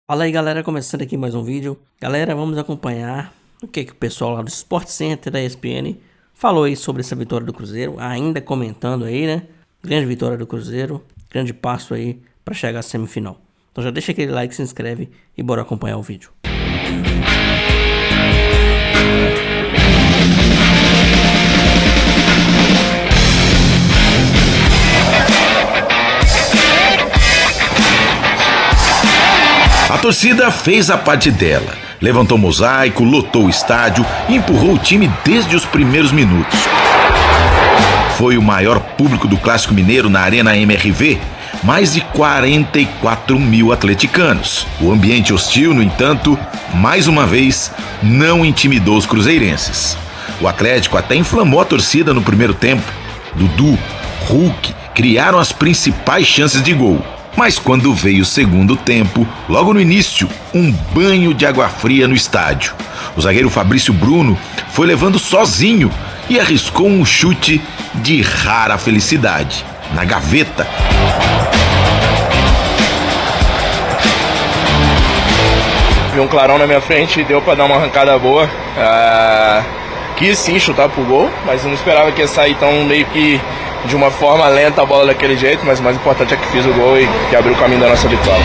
Fala aí galera, começando aqui mais um vídeo. Galera, vamos acompanhar o que o pessoal lá do Sport Center da ESPN falou aí sobre essa vitória do Cruzeiro, ainda comentando aí, né? Grande vitória do Cruzeiro, grande passo aí para chegar à semifinal. Então já deixa aquele like, se inscreve e bora acompanhar o vídeo. A torcida fez a parte dela, levantou mosaico, lotou o estádio e empurrou o time desde os primeiros minutos. Foi o maior público do Clássico Mineiro na Arena MRV, mais de 44 mil atleticanos. O ambiente hostil, no entanto, mais uma vez, não intimidou os cruzeirenses. O Atlético até inflamou a torcida no primeiro tempo. Dudu, Hulk criaram as principais chances de gol. Mas quando veio o segundo tempo, logo no início, um banho de água fria no estádio. O zagueiro Fabrício Bruno foi levando sozinho e arriscou um chute de rara felicidade, na gaveta. Vi um clarão na minha frente e deu pra dar uma arrancada boa. Quis sim chutar pro gol, mas eu não esperava que ia sair tão meio que de uma forma lenta a bola daquele jeito, mas o mais importante é que fiz o gol e que abriu o caminho da nossa vitória.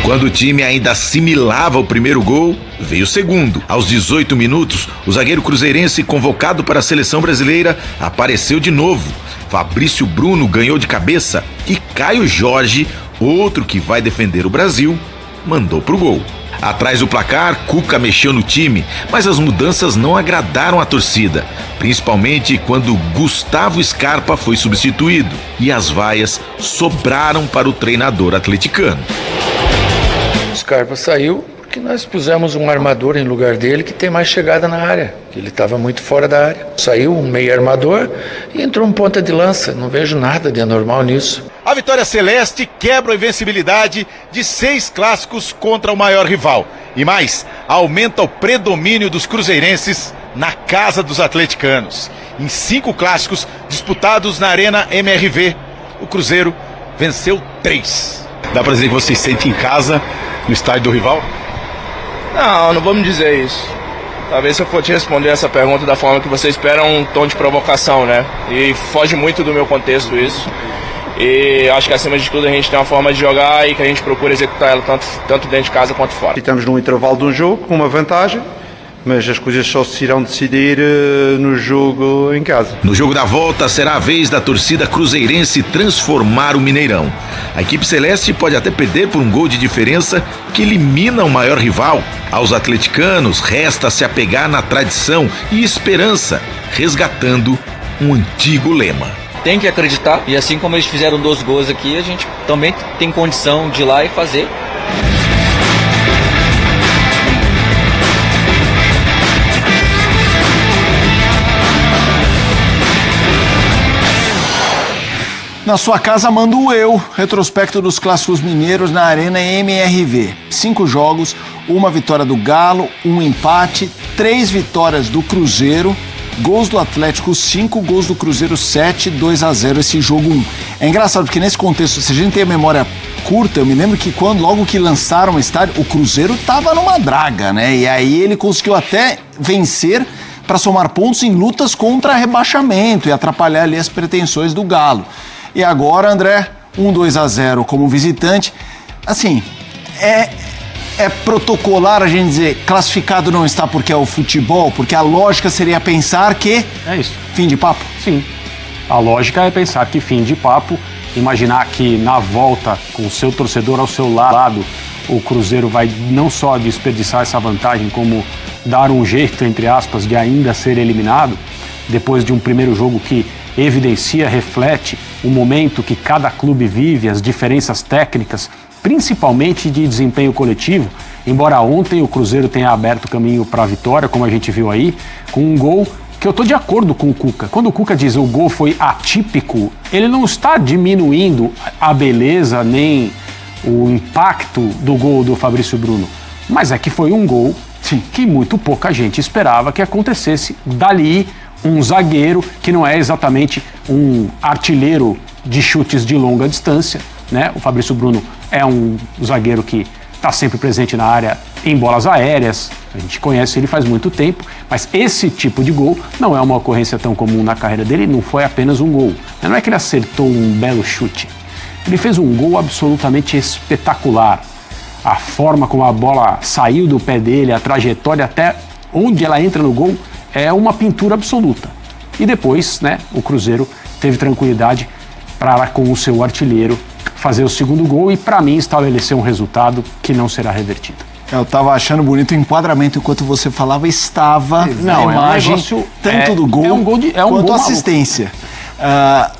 Quando o time ainda assimilava o primeiro gol, veio o segundo. Aos 18 minutos, o zagueiro cruzeirense convocado para a seleção brasileira apareceu de novo. Fabrício Bruno ganhou de cabeça e Caio Jorge, outro que vai defender o Brasil, mandou pro gol. Atrás do placar, Cuca mexeu no time, mas as mudanças não agradaram a torcida, principalmente quando Gustavo Scarpa foi substituído e as vaias sobraram para o treinador atleticano. Scarpa saiu porque nós pusemos um armador em lugar dele que tem mais chegada na área, que ele estava muito fora da área. Saiu um meio armador e entrou um ponta de lança, não vejo nada de anormal nisso. A vitória celeste quebra a invencibilidade de 6 clássicos contra o maior rival. E mais, aumenta o predomínio dos cruzeirenses na casa dos atleticanos. Em 5 clássicos disputados na Arena MRV, o Cruzeiro venceu 3. Dá pra dizer que você se sente em casa no estádio do rival? Não vamos dizer isso. Talvez se eu for te responder essa pergunta da forma que você espera, um tom de provocação, né? E foge muito do meu contexto isso. E acho que acima de tudo a gente tem uma forma de jogar e que a gente procura executar ela tanto dentro de casa quanto fora. Estamos num intervalo de um jogo com uma vantagem, mas as coisas só se irão decidir no jogo em casa. No jogo da volta será a vez da torcida cruzeirense transformar o Mineirão. A equipe celeste pode até perder por um gol de diferença que elimina o maior rival. Aos atleticanos resta se apegar na tradição e esperança, resgatando um antigo lema. Tem que acreditar, e assim como eles fizeram 2 gols aqui, a gente também tem condição de ir lá e fazer. Na sua casa mando eu, retrospecto dos clássicos mineiros na Arena MRV. 5 jogos, 1 vitória do Galo, 1 empate, 3 vitórias do Cruzeiro, gols do Atlético 5, gols do Cruzeiro 7, 2-0 esse jogo 1. É engraçado porque nesse contexto, se a gente tem a memória curta, eu me lembro que logo que lançaram o estádio, o Cruzeiro tava numa draga, né? E aí ele conseguiu até vencer para somar pontos em lutas contra rebaixamento e atrapalhar ali as pretensões do Galo. E agora, André, 2-0 como visitante. Assim, é protocolar a gente dizer classificado não está porque é o futebol, porque a lógica seria pensar que... É isso. Fim de papo? Sim. A lógica é pensar que fim de papo, imaginar que na volta, com o seu torcedor ao seu lado, o Cruzeiro vai não só desperdiçar essa vantagem, como dar um jeito, entre aspas, de ainda ser eliminado, depois de um primeiro jogo que evidencia, reflete o momento que cada clube vive, as diferenças técnicas, principalmente de desempenho coletivo, embora ontem o Cruzeiro tenha aberto o caminho para a vitória, como a gente viu aí, com um gol que eu estou de acordo com o Cuca. Quando o Cuca diz que o gol foi atípico, ele não está diminuindo a beleza nem o impacto do gol do Fabrício Bruno, mas é que foi um gol que muito pouca gente esperava que acontecesse dali. Um zagueiro que não é exatamente um artilheiro de chutes de longa distância, né? O Fabrício Bruno é um zagueiro que está sempre presente na área em bolas aéreas, a gente conhece ele faz muito tempo, mas esse tipo de gol não é uma ocorrência tão comum na carreira dele, não foi apenas um gol. Não é que ele acertou um belo chute, ele fez um gol absolutamente espetacular. A forma como a bola saiu do pé dele, a trajetória até onde ela entra no gol, é uma pintura absoluta. E depois, né, o Cruzeiro teve tranquilidade para, com o seu artilheiro, fazer o segundo gol e, para mim, estabelecer um resultado que não será revertido. Eu estava achando bonito o enquadramento enquanto você falava, estava na imagem, tanto do gol quanto assistência.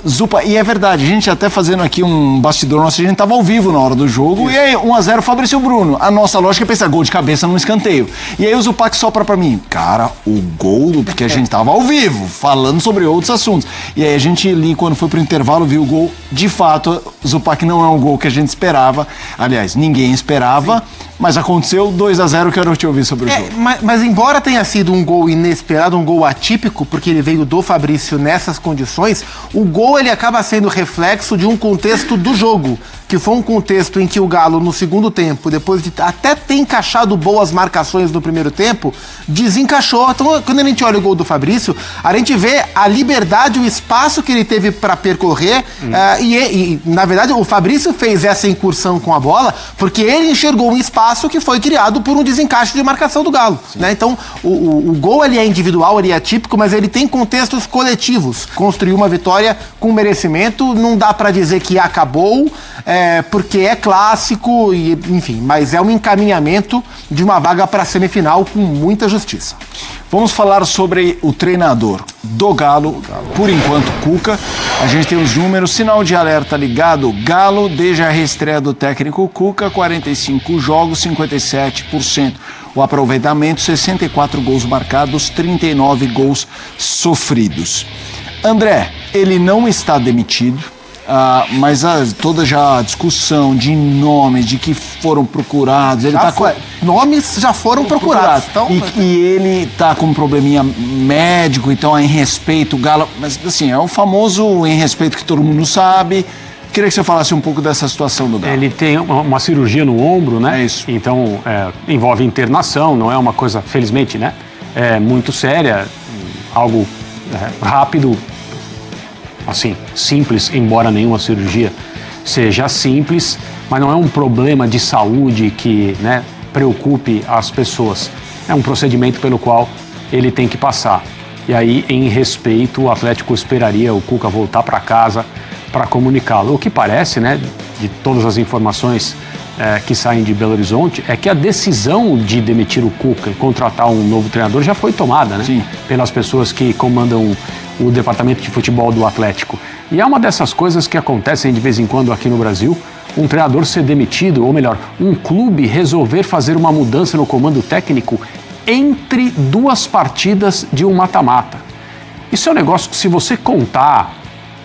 Zupa, e é verdade, a gente até fazendo aqui um bastidor nosso, a gente estava ao vivo na hora do jogo. Isso. E aí, 1-0 Fabrício Bruno. A nossa lógica é pensar gol de cabeça num escanteio. E aí o Zupac sopra pra mim, cara, o gol, porque a gente estava ao vivo, falando sobre outros assuntos. E aí a gente ali, quando foi pro intervalo, viu o gol. De fato, Zupac não é um gol que a gente esperava. Aliás, ninguém esperava. Sim. Mas aconteceu 2-0, quero te ouvir sobre o jogo. Mas embora tenha sido um gol inesperado, um gol atípico, porque ele veio do Fabrício nessas condições, o gol ele acaba sendo reflexo de um contexto do jogo, que foi um contexto em que o Galo, no segundo tempo, depois de até ter encaixado boas marcações no primeiro tempo, desencaixou. Então, quando a gente olha o gol do Fabrício, a gente vê a liberdade, o espaço que ele teve para percorrer, e, na verdade, o Fabrício fez essa incursão com a bola, porque ele enxergou um espaço que foi criado por um desencaixe de marcação do Galo, né? Então, o gol ele é individual, ele é atípico, mas ele tem contextos coletivos. Construiu uma vitória com merecimento, não dá para dizer que acabou, porque é clássico, e, enfim, mas é um encaminhamento de uma vaga para a semifinal com muita justiça. Vamos falar sobre o treinador do Galo, por enquanto Cuca. A gente tem os números, sinal de alerta ligado. Galo, desde a reestreia do técnico Cuca, 45 jogos, 57%. O aproveitamento, 64 gols marcados, 39 gols sofridos. André, ele não está demitido. Mas toda já a discussão de nomes, de que foram procurados. Ele nomes já foram procurados. Então, e ele tá com um probleminha médico, então é em respeito o Galo. Mas assim, é o famoso em respeito que todo mundo sabe. Queria que você falasse um pouco dessa situação do Galo. Ele tem uma cirurgia no ombro, né? É isso. Então envolve internação, não é uma coisa, felizmente, né? É muito séria, algo rápido. Assim, simples, embora nenhuma cirurgia seja simples, mas não é um problema de saúde que, né, preocupe as pessoas. É um procedimento pelo qual ele tem que passar. E aí, em respeito, o Atlético esperaria o Cuca voltar para casa para comunicá-lo. O que parece, né, de todas as informações que saem de Belo Horizonte, é que a decisão de demitir o Cuca e contratar um novo treinador já foi tomada, né? Sim. Pelas pessoas que comandam o departamento de futebol do Atlético. E é uma dessas coisas que acontecem de vez em quando aqui no Brasil, um treinador ser demitido, ou melhor, um clube resolver fazer uma mudança no comando técnico entre duas partidas de um mata-mata. Isso é um negócio que, se você contar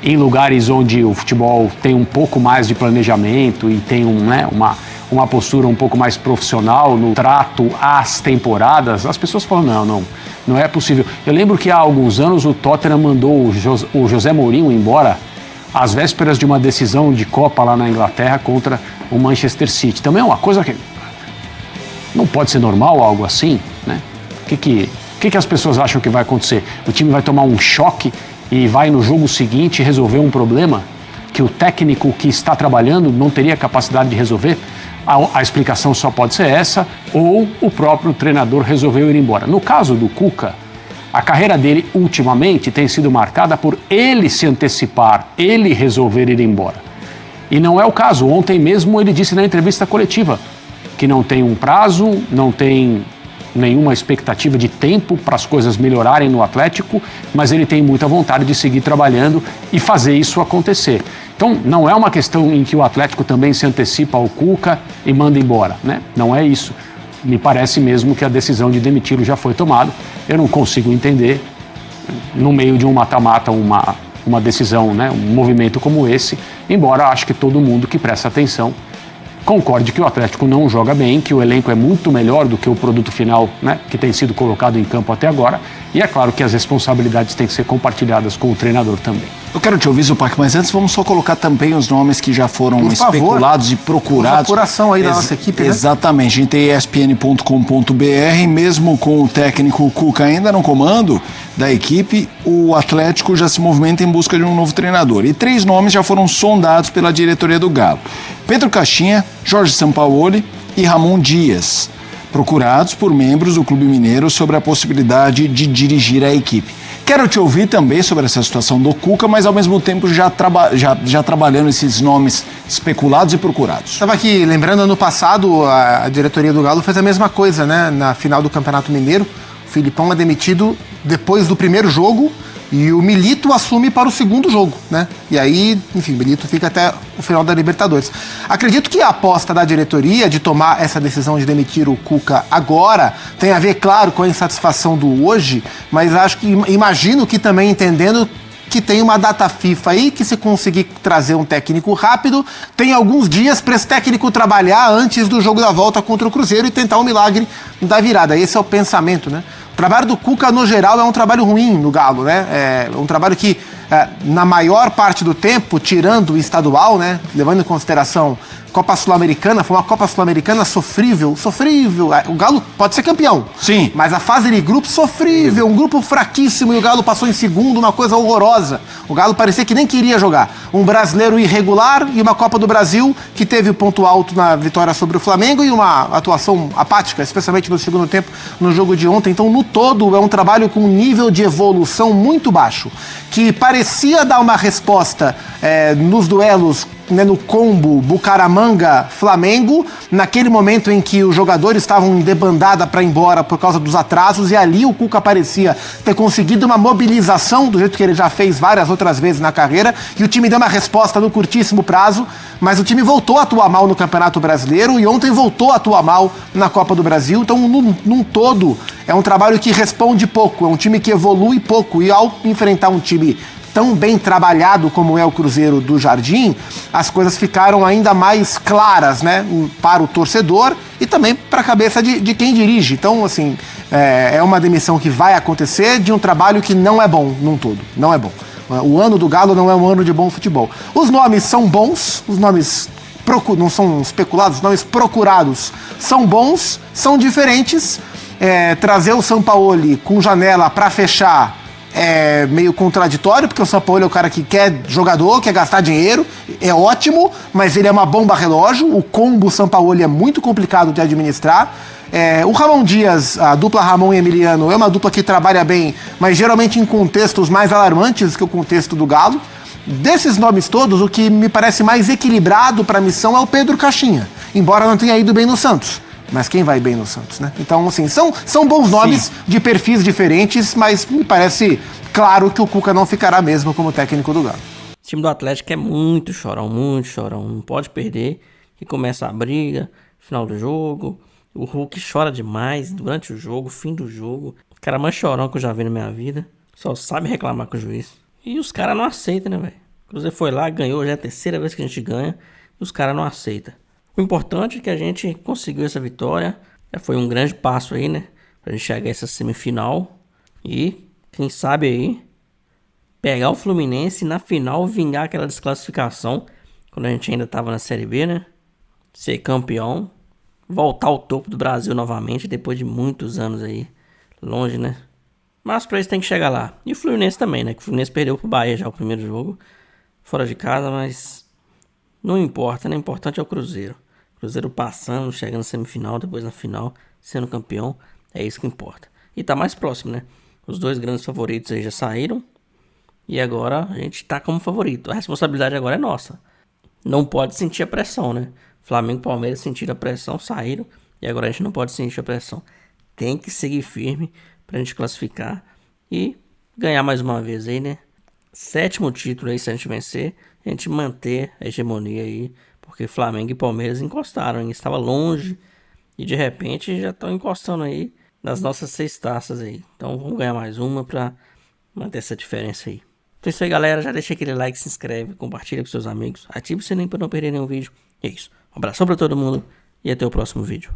em lugares onde o futebol tem um pouco mais de planejamento e tem uma postura um pouco mais profissional no trato às temporadas, as pessoas falam, não é possível. Eu lembro que há alguns anos o Tottenham mandou o José Mourinho embora às vésperas de uma decisão de Copa lá na Inglaterra contra o Manchester City. Também é uma coisa que não pode ser normal, algo assim, né? O que as pessoas acham que vai acontecer? O time vai tomar um choque e vai no jogo seguinte resolver um problema que o técnico que está trabalhando não teria capacidade de resolver? A explicação só pode ser essa, ou o próprio treinador resolveu ir embora. No caso do Cuca, a carreira dele ultimamente tem sido marcada por ele se antecipar, ele resolver ir embora. E não é o caso. Ontem mesmo ele disse na entrevista coletiva que não tem um prazo, não tem nenhuma expectativa de tempo para as coisas melhorarem no Atlético, mas ele tem muita vontade de seguir trabalhando e fazer isso acontecer. Então, não é uma questão em que o Atlético também se antecipa ao Cuca e manda embora, né? Não é isso. Me parece mesmo que a decisão de demiti-lo já foi tomada. Eu não consigo entender, no meio de um mata-mata, uma decisão, né? Um movimento como esse, embora acho que todo mundo que presta atenção concorde que o Atlético não joga bem, que o elenco é muito melhor do que o produto final, né, que tem sido colocado em campo até agora. E é claro que as responsabilidades têm que ser compartilhadas com o treinador também. Eu quero te ouvir, Zupac, mas antes vamos só colocar também os nomes que já foram especulados e procurados. Apuração aí da nossa equipe, né? Exatamente, a gente tem ESPN.com.br, mesmo com o técnico Cuca ainda no comando da equipe, o Atlético já se movimenta em busca de um novo treinador. E 3 nomes já foram sondados pela diretoria do Galo: Pedro Caixinha, Jorge Sampaoli e Ramon Dias, procurados por membros do Clube Mineiro sobre a possibilidade de dirigir a equipe. Quero te ouvir também sobre essa situação do Cuca, mas ao mesmo tempo já trabalhando esses nomes especulados e procurados. Estava aqui lembrando, ano passado a diretoria do Galo fez a mesma coisa, né? Na final do Campeonato Mineiro, o Filipão é demitido depois do primeiro jogo e o Milito assume para o segundo jogo, né? E aí, enfim, o Milito fica até o final da Libertadores. Acredito que a aposta da diretoria de tomar essa decisão de demitir o Cuca agora tem a ver, claro, com a insatisfação do hoje, mas imagino que também entendendo que tem uma data FIFA aí, que se conseguir trazer um técnico rápido, tem alguns dias para esse técnico trabalhar antes do jogo da volta contra o Cruzeiro e tentar um milagre da virada. Esse é o pensamento, né? O trabalho do Cuca, no geral, é um trabalho ruim no Galo, né? É um trabalho que, na maior parte do tempo, tirando o estadual, né? Levando em consideração Copa Sul-Americana, foi uma Copa Sul-Americana sofrível. O Galo pode ser campeão. Sim. Mas a fase de grupo sofrível, um grupo fraquíssimo e o Galo passou em segundo, uma coisa horrorosa. O Galo parecia que nem queria jogar. Um brasileiro irregular e uma Copa do Brasil que teve o ponto alto na vitória sobre o Flamengo e uma atuação apática, especialmente no segundo tempo, no jogo de ontem. Então, no todo, é um trabalho com um nível de evolução muito baixo, que parecia dar uma resposta nos duelos, né, no combo Bucaramanga-Flamengo, naquele momento em que os jogadores estavam em debandada para ir embora por causa dos atrasos, e ali o Cuca parecia ter conseguido uma mobilização, do jeito que ele já fez várias outras vezes na carreira, e o time deu uma resposta no curtíssimo prazo, mas o time voltou a atuar mal no Campeonato Brasileiro e ontem voltou a atuar mal na Copa do Brasil. Então, num todo, é um trabalho que responde pouco, é um time que evolui pouco, e ao enfrentar um time tão bem trabalhado como é o Cruzeiro do Jardim, as coisas ficaram ainda mais claras, né, para o torcedor e também para a cabeça de quem dirige. Então, assim, é uma demissão que vai acontecer de um trabalho que não é bom num todo, não é bom. O ano do Galo não é um ano de bom futebol. Os nomes são bons, os nomes não são especulados, os nomes procurados são bons, são diferentes. Trazer o Sampaoli com janela para fechar é meio contraditório, porque o Sampaoli é o cara que quer jogador, quer gastar dinheiro, é ótimo, mas ele é uma bomba relógio. O combo Sampaoli é muito complicado de administrar. O Ramon Dias, a dupla Ramon e Emiliano, é uma dupla que trabalha bem, mas geralmente em contextos mais alarmantes que o contexto do Galo. Desses nomes todos, o que me parece mais equilibrado para a missão é o Pedro Caixinha, embora não tenha ido bem no Santos. Mas quem vai bem no Santos, né? Então, assim, são bons nomes. Sim, de perfis diferentes, mas me parece claro que o Cuca não ficará mesmo como técnico do Galo. O time do Atlético é muito chorão, não pode perder, que começa a briga, final do jogo, o Hulk chora demais durante o jogo, fim do jogo, o cara mais chorão que eu já vi na minha vida, só sabe reclamar com o juiz. E os caras não aceitam, né, velho? O Cruzeiro foi lá, ganhou, já é a terceira vez que a gente ganha, e os caras não aceitam. O importante é que a gente conseguiu essa vitória, já foi um grande passo aí, né, pra gente chegar a essa semifinal e, quem sabe aí, pegar o Fluminense e na final vingar aquela desclassificação, quando a gente ainda tava na Série B, né, ser campeão, voltar ao topo do Brasil novamente, depois de muitos anos aí, longe, né, mas pra isso tem que chegar lá. E o Fluminense também, né, que o Fluminense perdeu pro Bahia já o primeiro jogo, fora de casa, mas não importa, né? O importante é o Cruzeiro. Cruzeiro passando, chegando na semifinal, depois na final, sendo campeão. É isso que importa. E tá mais próximo, né? Os dois grandes favoritos aí já saíram. E agora a gente tá como favorito. A responsabilidade agora é nossa. Não pode sentir a pressão, né? Flamengo e Palmeiras sentiram a pressão, saíram. E agora a gente não pode sentir a pressão. Tem que seguir firme pra gente classificar e ganhar mais uma vez aí, né? 7º título aí, se a gente vencer, a gente manter a hegemonia aí, porque Flamengo e Palmeiras encostaram, hein? Estava longe e de repente já estão encostando aí nas nossas 6 taças aí. Então vamos ganhar mais uma para manter essa diferença aí. Então é isso aí, galera. Já deixa aquele like, se inscreve, compartilha com seus amigos, ativa o sininho para não perder nenhum vídeo. E é isso. Um abração para todo mundo e até o próximo vídeo.